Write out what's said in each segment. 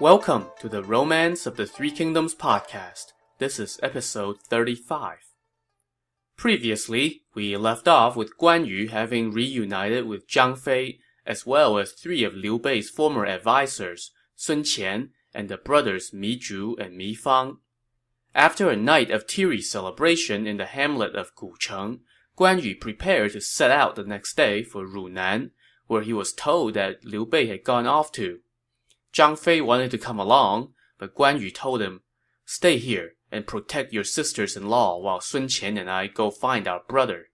Welcome to the Romance of the Three Kingdoms podcast. This is episode 35. Previously, we left off with Guan Yu having reunited with Zhang Fei, as well as three of Liu Bei's former advisors, Sun Qian, and the brothers Mi Zhu and Mi Fang. After a night of teary celebration in the hamlet of Gucheng, Guan Yu prepared to set out the next day for Runan, where he was told that Liu Bei had gone off to. Zhang Fei wanted to come along, but Guan Yu told him, "Stay here and protect your sisters-in-law while Sun Qian and I go find our brother."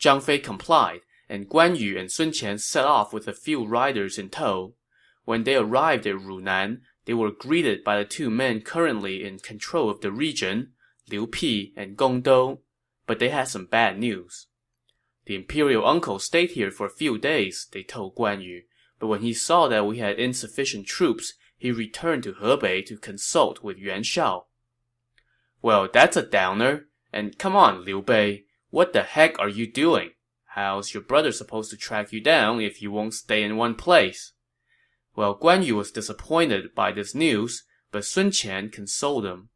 Zhang Fei complied, and Guan Yu and Sun Qian set off with a few riders in tow. When they arrived at Runan, they were greeted by the two men currently in control of the region, Liu Pi and Gong Dou, but they had some bad news. "The imperial uncle stayed here for a few days," they told Guan Yu, "but when he saw that we had insufficient troops, he returned to Hebei to consult with Yuan Shao." "Well, that's a downer. And come on, Liu Bei, what the heck are you doing? How's your brother supposed to track you down if you won't stay in one place?" Well, Guan Yu was disappointed by this news, but Sun Qian consoled him.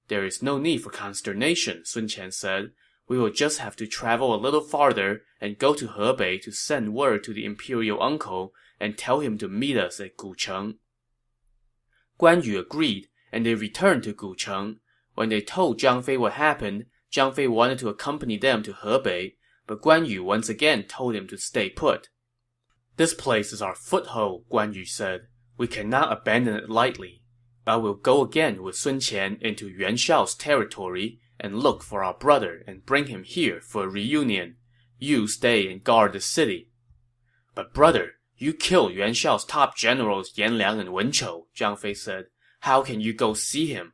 "There is no need for consternation," Sun Qian said. "We will just have to travel a little farther and go to Hebei to send word to the imperial uncle and tell him to meet us at Gucheng." Guan Yu agreed, and they returned to Gucheng. When they told Zhang Fei what happened, Zhang Fei wanted to accompany them to Hebei, but Guan Yu once again told him to stay put. "This place is our foothold," Guan Yu said. "We cannot abandon it lightly. I will go again with Sun Qian into Yuan Shao's territory and look for our brother and bring him here for a reunion. You stay and guard the city." "But brother, you killed Yuan Shao's top generals Yan Liang and Wen Chou," Zhang Fei said. "How can you go see him?"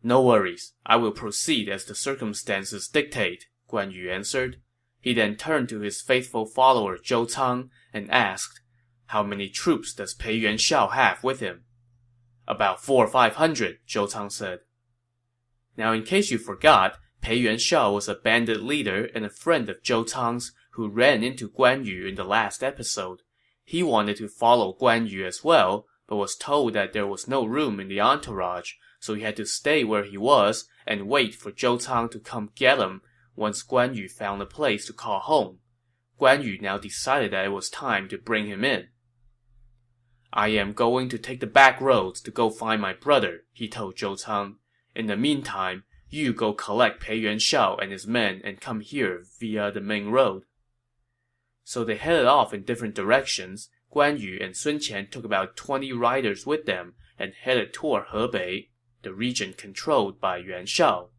"No worries. I will proceed as the circumstances dictate," Guan Yu answered. He then turned to his faithful follower Zhou Cang and asked, "How many troops does Pei Yuan Shao have with him?" "About 400 or 500, Zhou Cang said. Now, in case you forgot, Pei Yuan Shao was a bandit leader and a friend of Zhou Cang's who ran into Guan Yu in the last episode. He wanted to follow Guan Yu as well, but was told that there was no room in the entourage, so he had to stay where he was and wait for Zhou Cang to come get him once Guan Yu found a place to call home. Guan Yu now decided that it was time to bring him in. "I am going to take the back roads to go find my brother," he told Zhou Cang. "In the meantime, you go collect Pei Yuan Shao and his men and come here via the main road." So they headed off in different directions. Guan Yu and Sun Qian took about 20 riders with them and headed toward Hebei, the region controlled by Yuan Shao.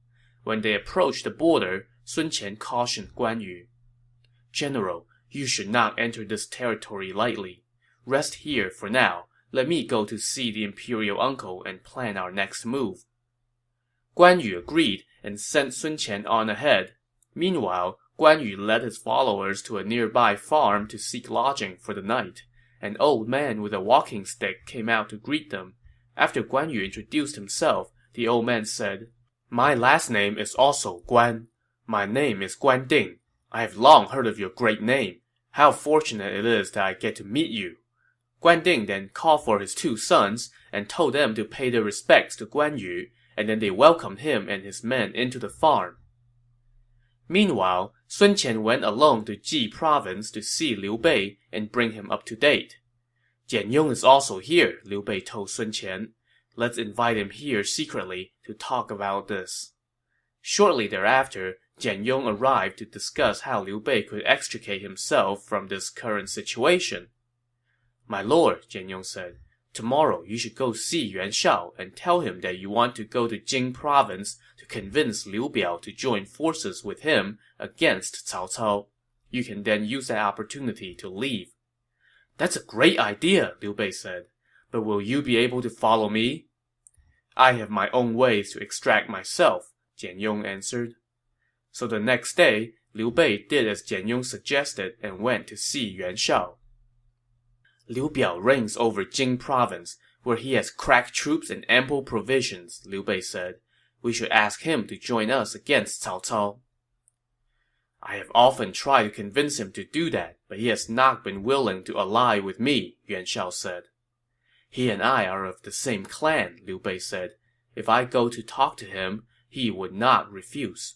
When they approached the border, Sun Qian cautioned Guan Yu, "General, you should not enter this territory lightly. Rest here for now. Let me go to see the imperial uncle and plan our next move." Guan Yu agreed and sent Sun Qian on ahead. Meanwhile, Guan Yu led his followers to a nearby farm to seek lodging for the night. An old man with a walking stick came out to greet them. After Guan Yu introduced himself, the old man said, "My last name is also Guan. My name is Guan Ding. I have long heard of your great name. How fortunate it is that I get to meet you." Guan Ding then called for his two sons and told them to pay their respects to Guan Yu, and then they welcomed him and his men into the farm. Meanwhile, Sun Qian went alone to Ji province to see Liu Bei and bring him up to date. "Jian Yong is also here," Liu Bei told Sun Qian. "Let's invite him here secretly to talk about this." Shortly thereafter, Jian Yong arrived to discuss how Liu Bei could extricate himself from this current situation. "My lord," Jian Yong said, "tomorrow you should go see Yuan Shao and tell him that you want to go to Jing province to convince Liu Biao to join forces with him against Cao Cao. You can then use that opportunity to leave." "That's a great idea," Liu Bei said. "But will you be able to follow me?" "I have my own ways to extract myself," Jian Yong answered. So the next day, Liu Bei did as Jian Yong suggested and went to see Yuan Shao. "Liu Biao reigns over Jing province, where he has crack troops and ample provisions," Liu Bei said. "We should ask him to join us against Cao Cao." "I have often tried to convince him to do that, but he has not been willing to ally with me," Yuan Shao said. He and I are of the same clan, Liu Bei said. If I go to talk to him, he would not refuse.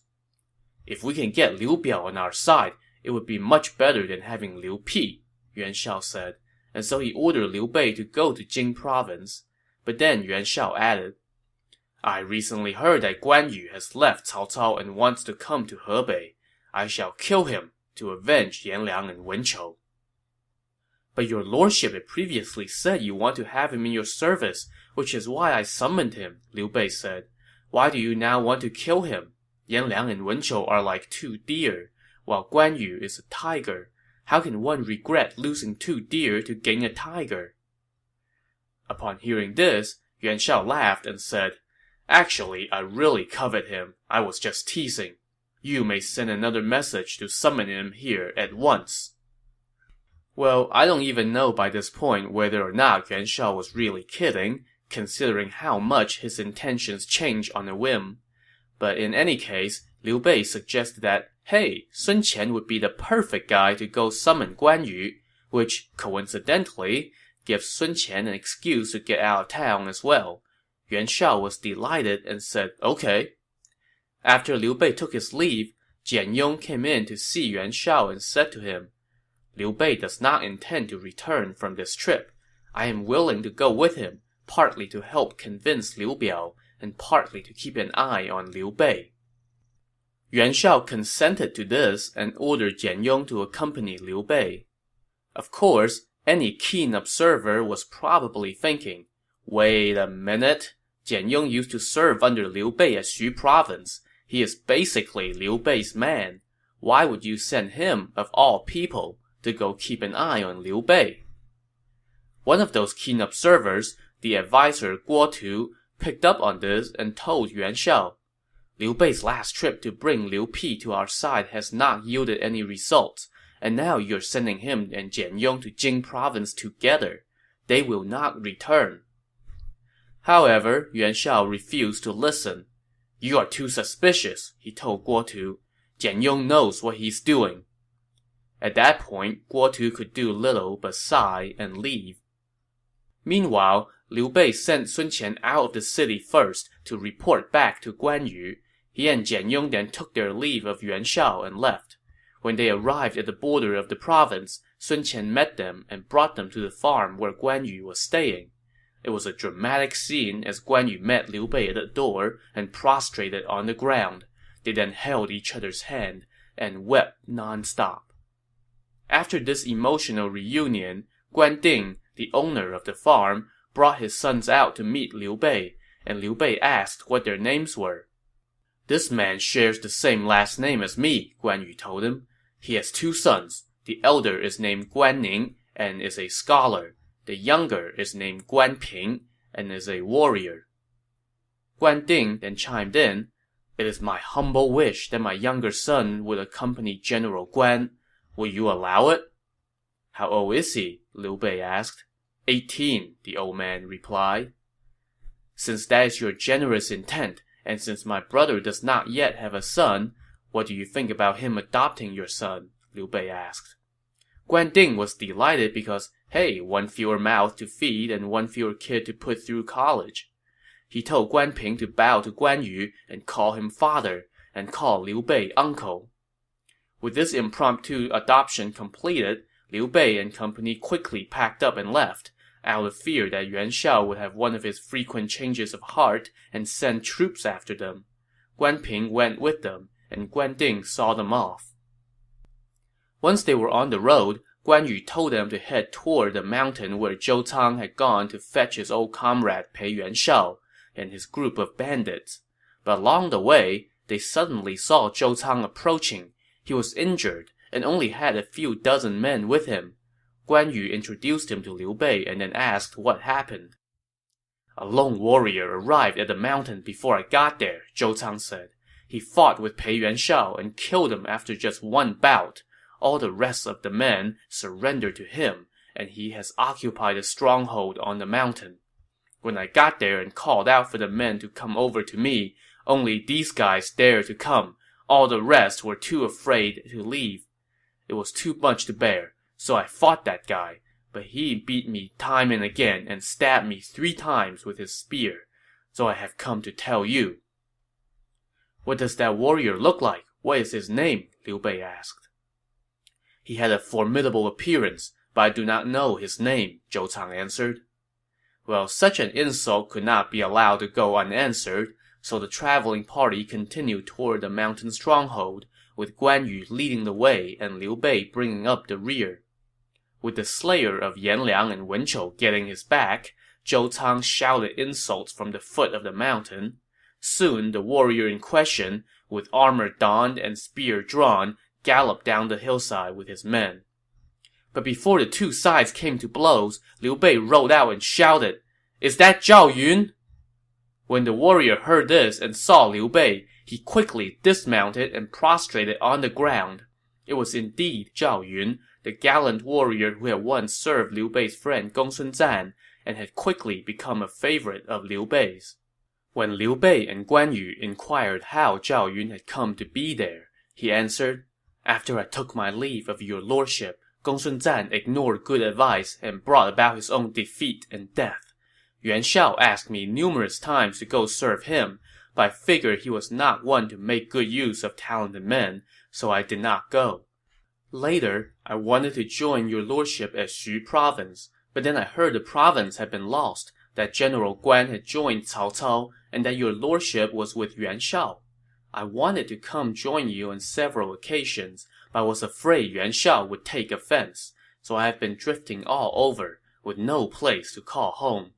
If we can get Liu Biao on our side, it would be much better than having Liu Pi, Yuan Shao said, and so he ordered Liu Bei to go to Jing province. But then Yuan Shao added, I recently heard that Guan Yu has left Cao Cao and wants to come to Hebei. I shall kill him to avenge Yanliang and Wenchou. But your lordship had previously said you want to have him in your service, which is why I summoned him, Liu Bei said. Why do you now want to kill him? Yanliang and Wenchou are like two deer, while Guan Yu is a tiger. How can one regret losing two deer to gain a tiger? Upon hearing this, Yuan Shao laughed and said, Actually, I really covet him. I was just teasing. You may send another message to summon him here at once. Well, I don't even know by this point whether or not Yuan Shao was really kidding, considering how much his intentions change on a whim. But in any case, Liu Bei suggested that, hey, Sun Qian would be the perfect guy to go summon Guan Yu, which, coincidentally, gives Sun Qian an excuse to get out of town as well. Yuan Shao was delighted and said, okay. After Liu Bei took his leave, Jian Yong came in to see Yuan Shao and said to him, Liu Bei does not intend to return from this trip. I am willing to go with him, partly to help convince Liu Biao, and partly to keep an eye on Liu Bei. Yuan Shao consented to this and ordered Jian Yong to accompany Liu Bei. Of course, any keen observer was probably thinking, wait a minute, Jian Yong used to serve under Liu Bei at Xu province. He is basically Liu Bei's man. Why would you send him, of all people, to go keep an eye on Liu Bei? One of those keen observers, the advisor Guo Tu, picked up on this and told Yuan Shao, Liu Bei's last trip to bring Liu Pi to our side has not yielded any results, and now you're sending him and Jian Yong to Jing province together. They will not return. However, Yuan Shao refused to listen. You are too suspicious, he told Guo Tu. Jian Yong knows what he's doing. At that point, Guo Tu could do little but sigh and leave. Meanwhile, Liu Bei sent Sun Qian out of the city first to report back to Guan Yu. He and Jian Yong then took their leave of Yuan Shao and left. When they arrived at the border of the province, Sun Qian met them and brought them to the farm where Guan Yu was staying. It was a dramatic scene as Guan Yu met Liu Bei at the door and prostrated on the ground. They then held each other's hand and wept non-stop. After this emotional reunion, Guan Ding, the owner of the farm, brought his sons out to meet Liu Bei, and Liu Bei asked what their names were. This man shares the same last name as me, Guan Yu told him. He has two sons. The elder is named Guan Ning and is a scholar. The younger is named Guan Ping and is a warrior. Guan Ding then chimed in, It is my humble wish that my younger son would accompany General Guan. Will you allow it? How old is he? Liu Bei asked. 18, the old man replied. Since that is your generous intent, and since my brother does not yet have a son, what do you think about him adopting your son? Liu Bei asked. Guan Ding was delighted because, hey, one fewer mouth to feed and one fewer kid to put through college. He told Guan Ping to bow to Guan Yu and call him father, and call Liu Bei uncle. With this impromptu adoption completed, Liu Bei and company quickly packed up and left, out of fear that Yuan Shao would have one of his frequent changes of heart and send troops after them. Guan Ping went with them, and Guan Ding saw them off. Once they were on the road, Guan Yu told them to head toward the mountain where Zhou Cang had gone to fetch his old comrade Pei Yuan Shao and his group of bandits. But along the way, they suddenly saw Zhou Cang approaching. He was injured and only had a few dozen men with him. Guan Yu introduced him to Liu Bei and then asked what happened. A lone warrior arrived at the mountain before I got there, Zhou Cang said. He fought with Pei Yuan Shao and killed him after just one bout. All the rest of the men surrendered to him, and he has occupied a stronghold on the mountain. When I got there and called out for the men to come over to me, only these guys dared to come. All the rest were too afraid to leave. It was too much to bear, so I fought that guy, but he beat me time and again and stabbed me 3 times with his spear, so I have come to tell you." "What does that warrior look like? What is his name?" Liu Bei asked. "He had a formidable appearance, but I do not know his name," Zhou Cang answered. Well, such an insult could not be allowed to go unanswered, so the traveling party continued toward the mountain stronghold, with Guan Yu leading the way and Liu Bei bringing up the rear. With the slayer of Yanliang and Wen Chou getting his back, Zhou Cang shouted insults from the foot of the mountain. Soon, the warrior in question, with armor donned and spear drawn, galloped down the hillside with his men. But before the 2 sides came to blows, Liu Bei rode out and shouted, "Is that Zhao Yun?" When the warrior heard this and saw Liu Bei, he quickly dismounted and prostrated on the ground. It was indeed Zhao Yun, the gallant warrior who had once served Liu Bei's friend Gongsun Zan, and had quickly become a favorite of Liu Bei's. When Liu Bei and Guan Yu inquired how Zhao Yun had come to be there, he answered, "After I took my leave of your lordship, Gongsun Zan ignored good advice and brought about his own defeat and death. Yuan Shao asked me numerous times to go serve him, but I figured he was not one to make good use of talented men, so I did not go. Later, I wanted to join your lordship at Xu province, but then I heard the province had been lost, that General Guan had joined Cao Cao, and that your lordship was with Yuan Shao. I wanted to come join you on several occasions, but I was afraid Yuan Shao would take offense, so I have been drifting all over, with no place to call home.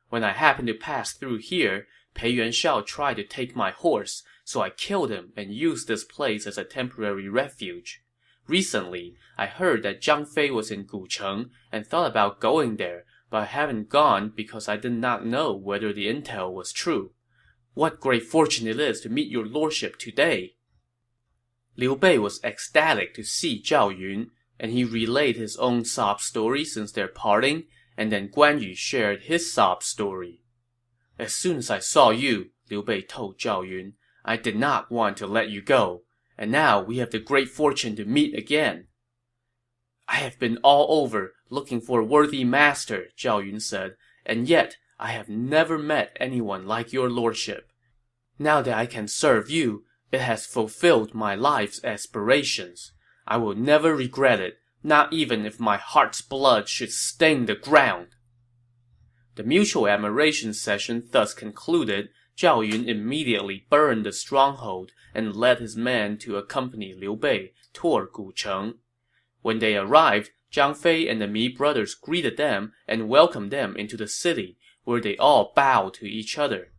When I happened to pass through here, Pei Yuan Shao tried to take my horse, so I killed him and used this place as a temporary refuge. Recently, I heard that Zhang Fei was in Gucheng and thought about going there, but I haven't gone because I did not know whether the intel was true. What great fortune it is to meet your lordship today." Liu Bei was ecstatic to see Zhao Yun, and he relayed his own sob story since their parting, and then Guan Yu shared his sob story. "As soon as I saw you," Liu Bei told Zhao Yun, "I did not want to let you go, and now we have the great fortune to meet again." "I have been all over, looking for a worthy master," Zhao Yun said, "and yet I have never met anyone like your lordship. Now that I can serve you, it has fulfilled my life's aspirations. I will never regret it, not even if my heart's blood should stain the ground." The mutual admiration session thus concluded, Zhao Yun immediately burned the stronghold and led his men to accompany Liu Bei toward Gucheng. When they arrived, Zhang Fei and the Mi brothers greeted them and welcomed them into the city, where they all bowed to each other.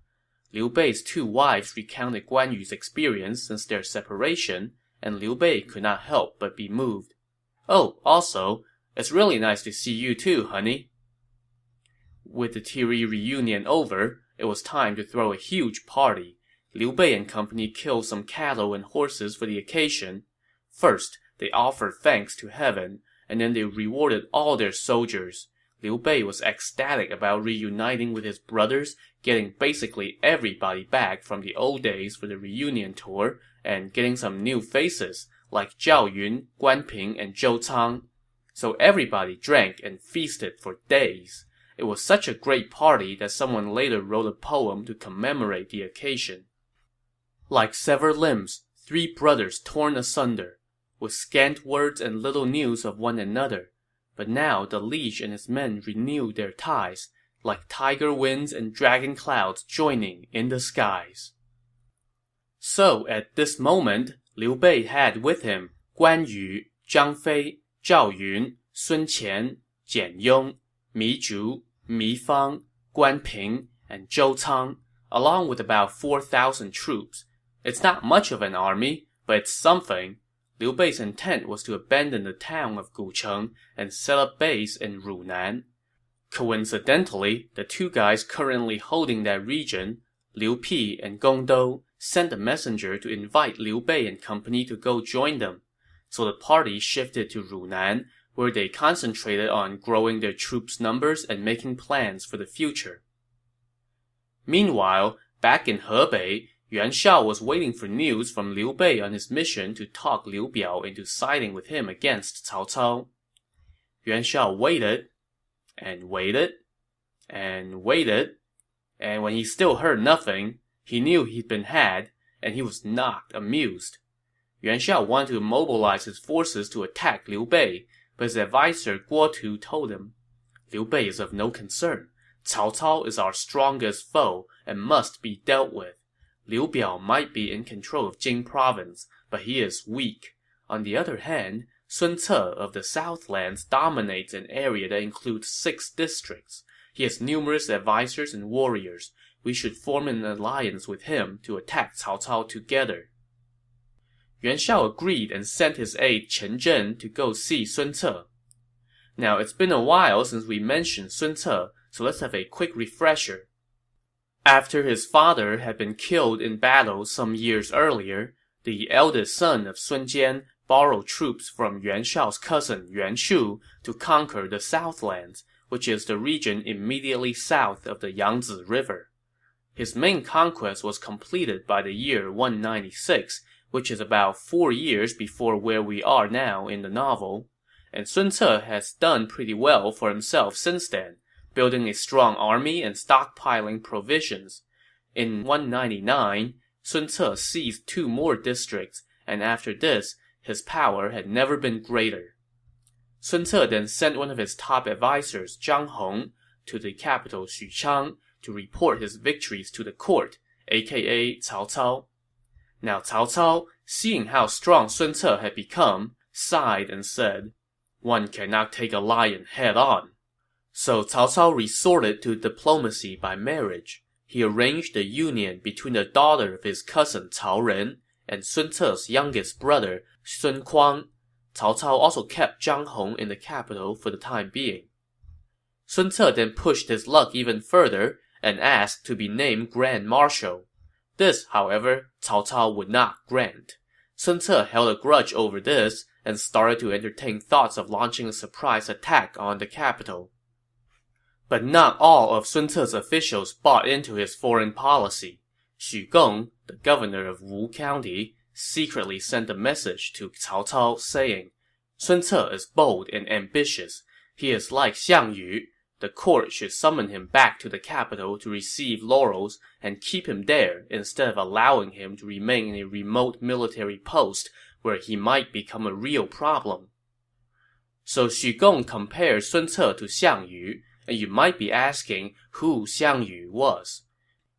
Liu Bei's 2 wives recounted Guan Yu's experience since their separation, and Liu Bei could not help but be moved. "Oh, also, it's really nice to see you too, honey." With the teary reunion over, it was time to throw a huge party. Liu Bei and company killed some cattle and horses for the occasion. First, they offered thanks to heaven, and then they rewarded all their soldiers. Liu Bei was ecstatic about reuniting with his brothers, getting basically everybody back from the old days for the reunion tour, and getting some new faces, like Zhao Yun, Guan Ping, and Zhou Cang. So everybody drank and feasted for days. It was such a great party that someone later wrote a poem to commemorate the occasion. Like severed limbs, 3 brothers torn asunder, with scant words and little news of one another. But now the liege and his men renewed their ties, like tiger winds and dragon clouds joining in the skies. So at this moment, Liu Bei had with him Guan Yu, Zhang Fei, Zhao Yun, Sun Qian, Jian Yong, Mi Zhu, Mi Fang, Guan Ping, and Zhou Cang, along with about 4,000 troops. It's not much of an army, but it's something. Liu Bei's intent was to abandon the town of Gucheng and set up base in Runan. Coincidentally, the 2 guys currently holding that region, Liu Pi and Gong Dou, sent a messenger to invite Liu Bei and company to go join them. So the party shifted to Runan, where they concentrated on growing their troops' numbers and making plans for the future. Meanwhile, back in Hebei, Yuan Shao was waiting for news from Liu Bei on his mission to talk Liu Biao into siding with him against Cao Cao. Yuan Shao waited, and waited, and waited, and when he still heard nothing, he knew he'd been had, and he was not amused. Yuan Shao wanted to mobilize his forces to attack Liu Bei, but his advisor Guo Tu told him, Liu Bei is of no concern. Cao Cao is our strongest foe and must be dealt with. Liu Biao might be in control of Jing province, but he is weak. On the other hand, Sun Ce of the Southlands dominates an area that includes 6 districts. He has numerous advisors and warriors. We should form an alliance with him to attack Cao Cao together. Yuan Shao agreed and sent his aide Chen Zhen to go see Sun Ce. Now, it's been a while since we mentioned Sun Ce, so let's have a quick refresher. After his father had been killed in battle some years earlier, the eldest son of Sun Jian borrowed troops from Yuan Shao's cousin Yuan Shu to conquer the Southlands, which is the region immediately south of the Yangtze River. His main conquest was completed by the year 196, which is about 4 years before where we are now in the novel, and Sun Ce has done pretty well for himself since then, building a strong army and stockpiling provisions. In 199, Sun Ce seized 2 more districts, and after this, his power had never been greater. Sun Ce then sent one of his top advisors, Zhang Hong, to the capital Xuchang to report his victories to the court, aka Cao Cao. Now Cao Cao, seeing how strong Sun Ce had become, sighed and said, "One cannot take a lion head-on." So Cao Cao resorted to diplomacy by marriage. He arranged a union between the daughter of his cousin Cao Ren and Sun Ce's youngest brother, Sun Kuang. Cao Cao also kept Zhang Hong in the capital for the time being. Sun Ce then pushed his luck even further and asked to be named Grand Marshal. This, however, Cao Cao would not grant. Sun Ce held a grudge over this and started to entertain thoughts of launching a surprise attack on the capital. But not all of Sun Ce's officials bought into his foreign policy. Xu Gong, the governor of Wu County, secretly sent a message to Cao Cao saying, Sun Ce is bold and ambitious. He is like Xiang Yu. The court should summon him back to the capital to receive laurels and keep him there instead of allowing him to remain in a remote military post where he might become a real problem. So Xu Gong compared Sun Ce to Xiang Yu, and you might be asking who Xiang Yu was.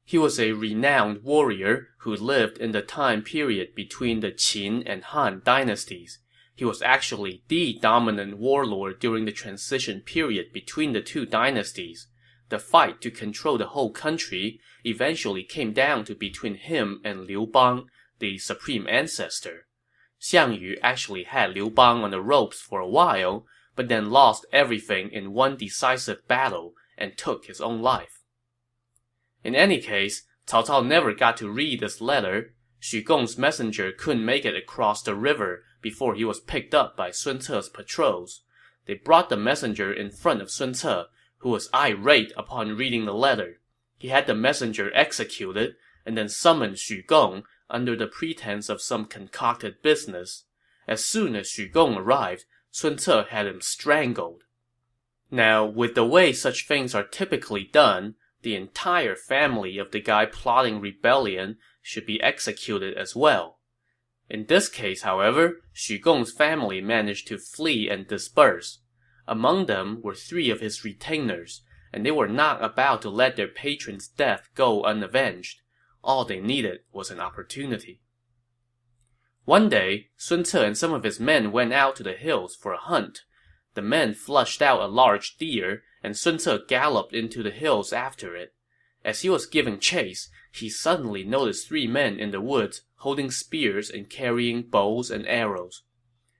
He was a renowned warrior who lived in the time period between the Qin and Han dynasties. He was actually the dominant warlord during the transition period between the 2 dynasties. The fight to control the whole country eventually came down to between him and Liu Bang, the supreme ancestor. Xiang Yu actually had Liu Bang on the ropes for a while, but then lost everything in one decisive battle and took his own life. In any case, Cao Cao never got to read this letter. Xu Gong's messenger couldn't make it across the river before he was picked up by Sun Ce's patrols. They brought the messenger in front of Sun Ce, who was irate upon reading the letter. He had the messenger executed, and then summoned Xu Gong under the pretense of some concocted business. As soon as Xu Gong arrived, Sun Ce had him strangled. Now, with the way such things are typically done, the entire family of the guy plotting rebellion should be executed as well. In this case, however, Xu Gong's family managed to flee and disperse. Among them were 3 of his retainers, and they were not about to let their patron's death go unavenged. All they needed was an opportunity. One day, Sun Ce and some of his men went out to the hills for a hunt. The men flushed out a large deer, and Sun Ce galloped into the hills after it. As he was giving chase, he suddenly noticed 3 men in the woods holding spears and carrying bows and arrows.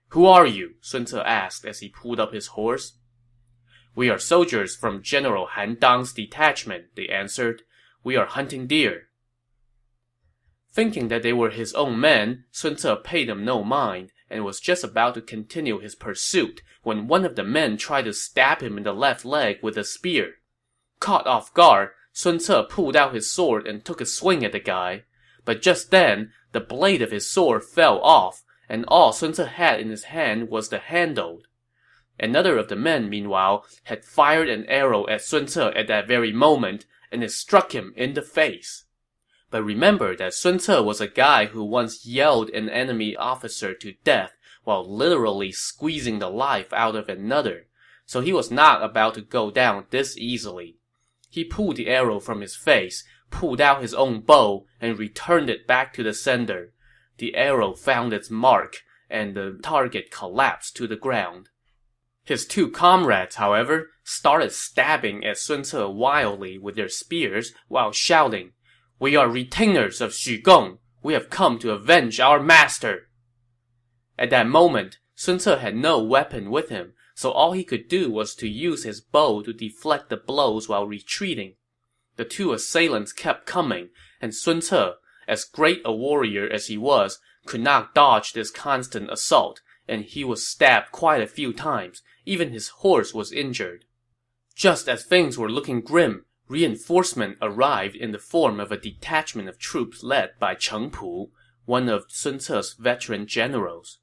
"Who are you?" Sun Ce asked as he pulled up his horse. "We are soldiers from General Han Dang's detachment," they answered. "We are hunting deer." Thinking that they were his own men, Sun Ce paid them no mind, and was just about to continue his pursuit when one of the men tried to stab him in the left leg with a spear. Caught off guard, Sun Ce pulled out his sword and took a swing at the guy. But just then, the blade of his sword fell off, and all Sun Ce had in his hand was the handle. Another of the men, meanwhile, had fired an arrow at Sun Ce at that very moment, and it struck him in the face. But remember that Sun Ce was a guy who once yelled an enemy officer to death while literally squeezing the life out of another, so he was not about to go down this easily. He pulled the arrow from his face, pulled out his own bow, and returned it back to the sender. The arrow found its mark, and the target collapsed to the ground. His two comrades, however, started stabbing at Sun Ce wildly with their spears while shouting, "We are retainers of Xu Gong! We have come to avenge our master!" At that moment, Sun Ce had no weapon with him, so all he could do was to use his bow to deflect the blows while retreating. The two assailants kept coming, and Sun Ce, as great a warrior as he was, could not dodge this constant assault, and he was stabbed quite a few times. Even his horse was injured. Just as things were looking grim, reinforcement arrived in the form of a detachment of troops led by Cheng Pu, one of Sun Ce's veteran generals.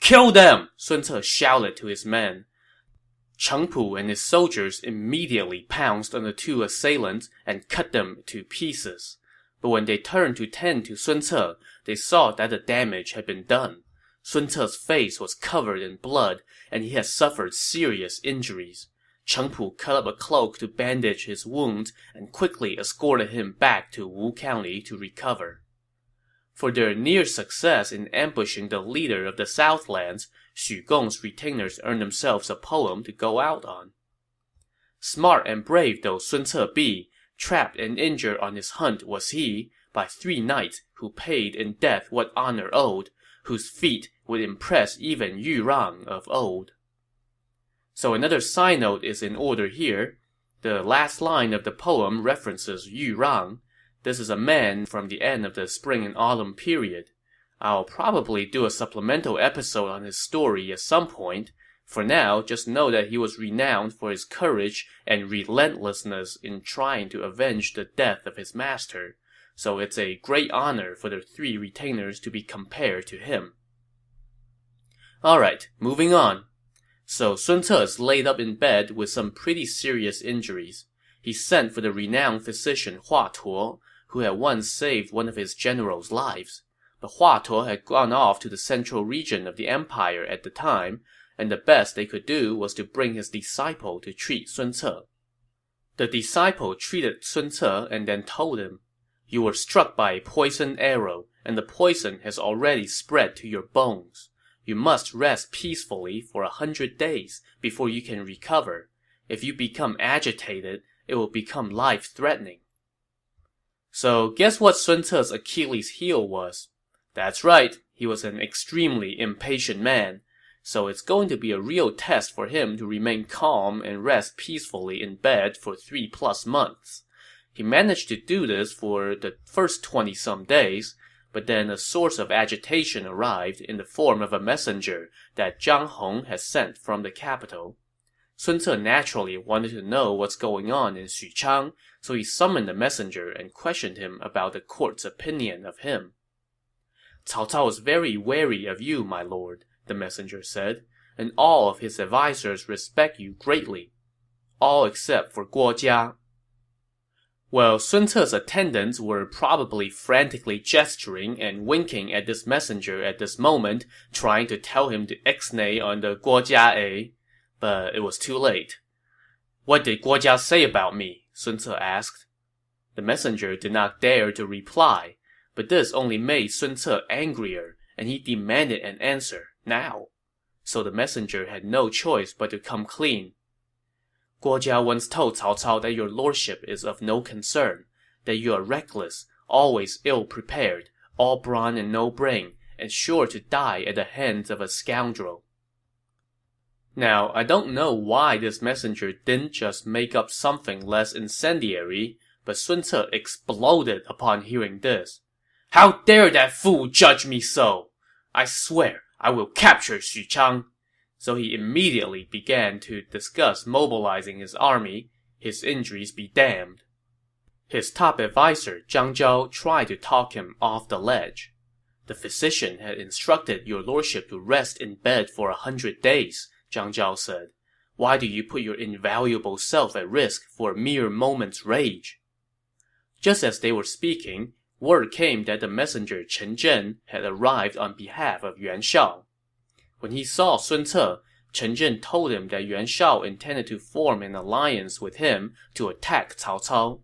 "Kill them!" Sun Ce shouted to his men. Cheng Pu and his soldiers immediately pounced on the two assailants and cut them to pieces. But when they turned to tend to Sun Ce, they saw that the damage had been done. Sun Ce's face was covered in blood, and he had suffered serious injuries. Cheng Pu cut up a cloak to bandage his wounds and quickly escorted him back to Wu County to recover. For their near success in ambushing the leader of the Southlands, Xu Gong's retainers earned themselves a poem to go out on. Smart and brave though Sun Ce be, trapped and injured on his hunt was he, by 3 knights who paid in death what honor owed, whose feat would impress even Yu Rang of old. So another side note is in order here. The last line of the poem references Yu Rang. This is a man from the end of the spring and autumn period. I'll probably do a supplemental episode on his story at some point. For now, just know that he was renowned for his courage and relentlessness in trying to avenge the death of his master. So it's a great honor for the 3 retainers to be compared to him. Alright, moving on. So Sun Ce is laid up in bed with some pretty serious injuries. He sent for the renowned physician Hua Tuo, who had once saved one of his generals' lives. But Hua Tuo had gone off to the central region of the empire at the time, and the best they could do was to bring his disciple to treat Sun Ce. The disciple treated Sun Ce and then told him, "You were struck by a poisoned arrow, and the poison has already spread to your bones. You must rest peacefully for 100 days before you can recover. If you become agitated, it will become life-threatening." So guess what Sun Ce's Achilles' heel was? That's right, he was an extremely impatient man. So it's going to be a real test for him to remain calm and rest peacefully in bed for 3+ months. He managed to do this for the first 20-some days, but then a source of agitation arrived in the form of a messenger that Zhang Hong had sent from the capital. Sun Ce naturally wanted to know what's going on in Xuchang, so he summoned the messenger and questioned him about the court's opinion of him. "Cao Cao is very wary of you, my lord," the messenger said, "and all of his advisors respect you greatly. All except for Guo Jia." Well, Sun Ce's attendants were probably frantically gesturing and winking at this messenger at this moment, trying to tell him to ixnay on the Guo Jia, but it was too late. "What did Guo Jia say about me?" Sun Ce asked. The messenger did not dare to reply, but this only made Sun Ce angrier, and he demanded an answer, now. So the messenger had no choice but to come clean. "Guo Jia once told Cao Cao that your lordship is of no concern, that you are reckless, always ill-prepared, all brawn and no brain, and sure to die at the hands of a scoundrel." Now, I don't know why this messenger didn't just make up something less incendiary, but Sun Ce exploded upon hearing this. "How dare that fool judge me so! I swear I will capture Xuchang." So he immediately began to discuss mobilizing his army, his injuries be damned. His top advisor, Zhang Zhao, tried to talk him off the ledge. "The physician had instructed your lordship to rest in bed for 100 days, Zhang Zhao said. Why do you put your invaluable self at risk for a mere moment's rage? Just as they were speaking, word came that the messenger Chen Zhen had arrived on behalf of Yuan Shao. When he saw Sun Ce, Chen Zhen told him that Yuan Shao intended to form an alliance with him to attack Cao Cao.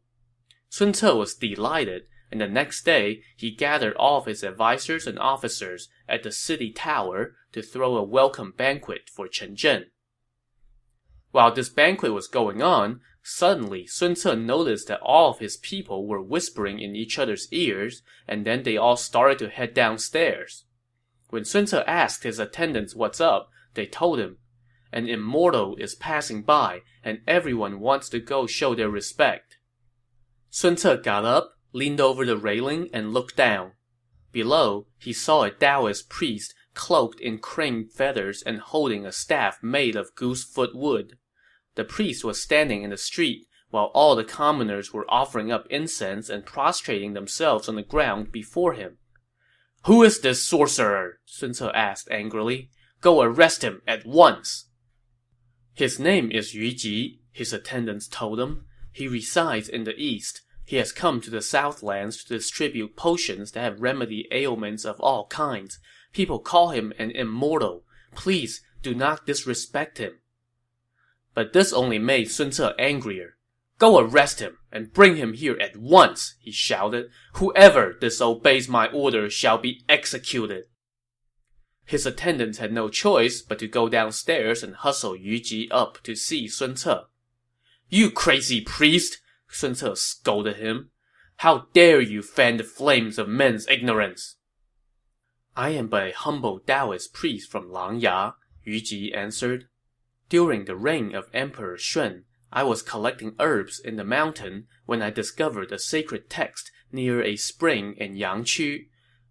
Sun Ce was delighted, and the next day he gathered all of his advisors and officers at the city tower to throw a welcome banquet for Chen Zhen. While this banquet was going on, suddenly Sun Ce noticed that all of his people were whispering in each other's ears, and then they all started to head downstairs. When Sun Ce asked his attendants what's up, they told him, "An immortal is passing by, and everyone wants to go show their respect." Sun Ce got up, leaned over the railing, and looked down. Below, he saw a Taoist priest cloaked in crane feathers and holding a staff made of goosefoot wood. The priest was standing in the street, while all the commoners were offering up incense and prostrating themselves on the ground before him. "Who is this sorcerer?" Sun Ce asked angrily. "Go arrest him at once." "His name is Yu Ji," his attendants told him. "He resides in the east. He has come to the Southlands to distribute potions that have remedied ailments of all kinds. People call him an immortal. Please do not disrespect him." But this only made Sun Ce angrier. "Go arrest him and bring him here at once," he shouted. "Whoever disobeys my order shall be executed." His attendants had no choice but to go downstairs and hustle Yu Ji up to see Sun Ce. "You crazy priest!" Sun Ce scolded him. "How dare you fan the flames of men's ignorance?" "I am but a humble Taoist priest from Langya," Yu Ji answered. "During the reign of Emperor Shun, I was collecting herbs in the mountain when I discovered a sacred text near a spring in Yangqu.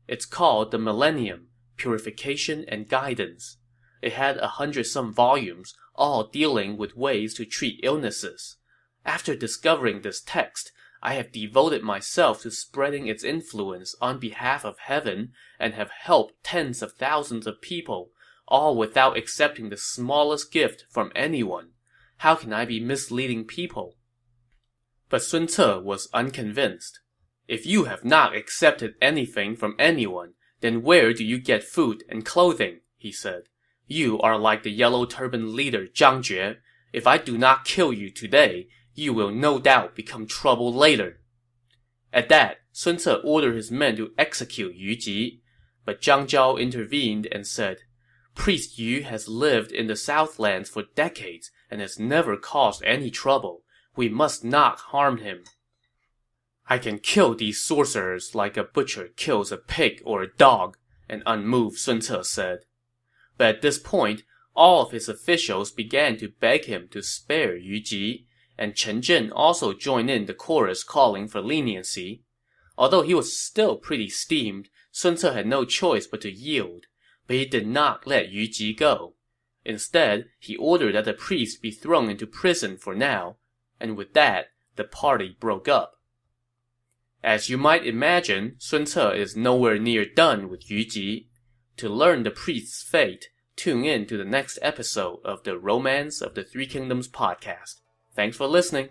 It's called the Millennium, Purification and Guidance. It had 100-some volumes, all dealing with ways to treat illnesses. After discovering this text, I have devoted myself to spreading its influence on behalf of heaven and have helped tens of thousands of people, all without accepting the smallest gift from anyone. How can I be misleading people?" But Sun Ce was unconvinced. "If you have not accepted anything from anyone, then where do you get food and clothing?" he said. "You are like the yellow turban leader Zhang Jue. If I do not kill you today, you will no doubt become trouble later." At that, Sun Ce ordered his men to execute Yu Ji. But Zhang Zhao intervened and said, "Priest Yu has lived in the Southlands for decades and has never caused any trouble. We must not harm him." "I can kill these sorcerers like a butcher kills a pig or a dog," an unmoved Sun Ce said. But at this point, all of his officials began to beg him to spare Yu Ji, and Chen Zhen also joined in the chorus calling for leniency. Although he was still pretty steamed, Sun Ce had no choice but to yield. But he did not let Yu Ji go. Instead, he ordered that the priest be thrown into prison for now, and with that, the party broke up. As you might imagine, Sun Ce is nowhere near done with Yu Ji. To learn the priest's fate, tune in to the next episode of the Romance of the Three Kingdoms podcast. Thanks for listening.